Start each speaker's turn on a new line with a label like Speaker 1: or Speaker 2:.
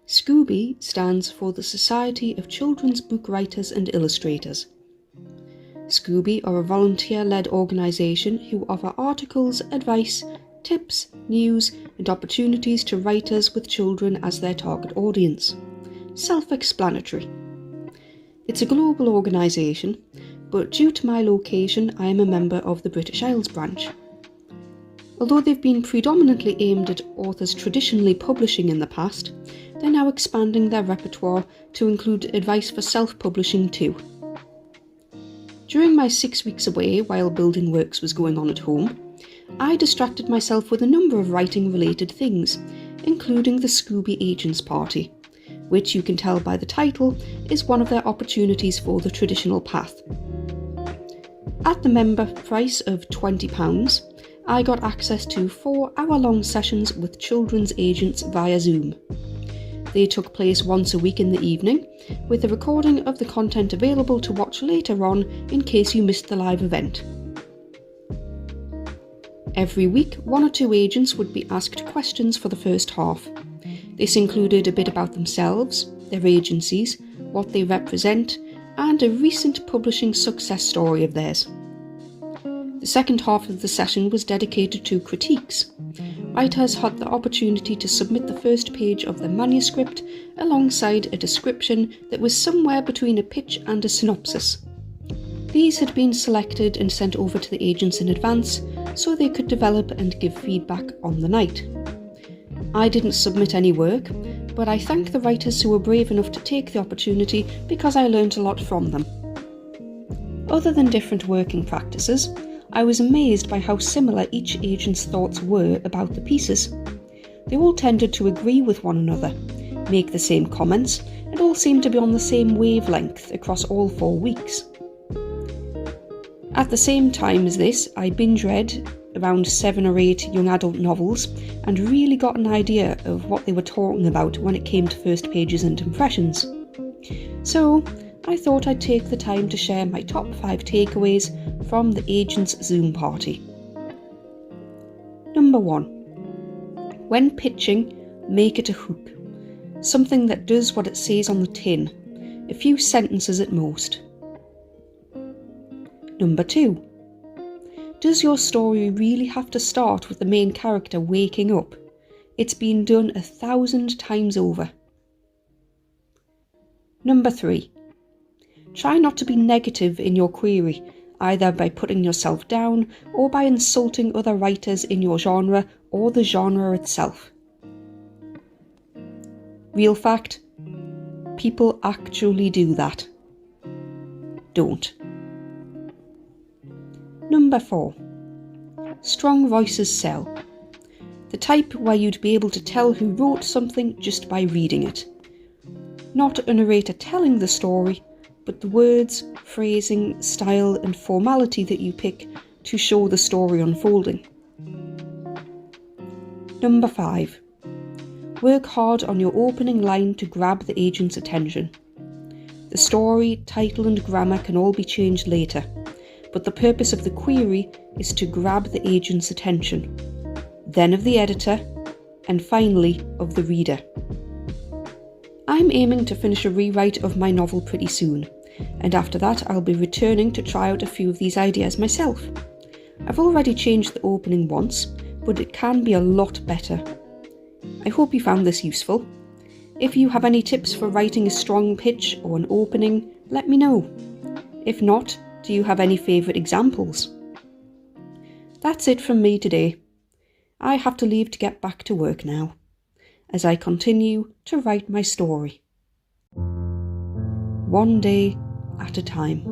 Speaker 1: SCWBI stands for the Society of Children's Book Writers and Illustrators. SCWBI are a volunteer-led organisation who offer articles, advice, tips, news and opportunities to writers with children as their target audience. Self-explanatory. It's a global organisation, but due to my location I am a member of the British Isles branch. Although they've been predominantly aimed at authors traditionally publishing in the past, they're now expanding their repertoire to include advice for self-publishing too. During my 6 weeks away while building works was going on at home, I distracted myself with a number of writing-related things, including the SCWBI Agents Party, which you can tell by the title is one of their opportunities for the traditional path. At the member price of £20, I got access to 4-hour-long sessions with children's agents via Zoom. They took place once a week in the evening, with a recording of the content available to watch later on in case you missed the live event. Every week, 1 or 2 agents would be asked questions for the first half. This included a bit about themselves, their agencies, what they represent, and a recent publishing success story of theirs. The second half of the session was dedicated to critiques. Writers had the opportunity to submit the first page of their manuscript alongside a description that was somewhere between a pitch and a synopsis. These had been selected and sent over to the agents in advance so they could develop and give feedback on the night. I didn't submit any work, but I thank the writers who were brave enough to take the opportunity because I learnt a lot from them. Other than different working practices, I was amazed by how similar each agent's thoughts were about the pieces. They all tended to agree with one another, make the same comments, and all seemed to be on the same wavelength across all 4 weeks. At the same time as this, I binge-read around 7 or 8 young adult novels and really got an idea of what they were talking about when it came to first pages and impressions. So, I thought I'd take the time to share my top 5 takeaways from the agent's Zoom party. Number 1. When pitching, make it a hook. Something that does what it says on the tin, a few sentences at most. Number 2. Does your story really have to start with the main character waking up? It's been done 1,000 times over. Number 3. Try not to be negative in your query, either by putting yourself down or by insulting other writers in your genre or the genre itself. Real fact, people actually do that. Don't. Number 4. Strong voices sell. The type where you'd be able to tell who wrote something just by reading it. Not a narrator telling the story, but the words, phrasing, style and formality that you pick to show the story unfolding. Number 5. Work hard on your opening line to grab the agent's attention. The story, title and grammar can all be changed later, but the purpose of the query is to grab the agent's attention, then of the editor, and finally of the reader. I'm aiming to finish a rewrite of my novel pretty soon, and after that I'll be returning to try out a few of these ideas myself. I've already changed the opening once, but it can be a lot better. I hope you found this useful. If you have any tips for writing a strong pitch or an opening, let me know. If not, do you have any favourite examples? That's it from me today. I have to leave to get back to work now, as I continue to write my story. One day at a time.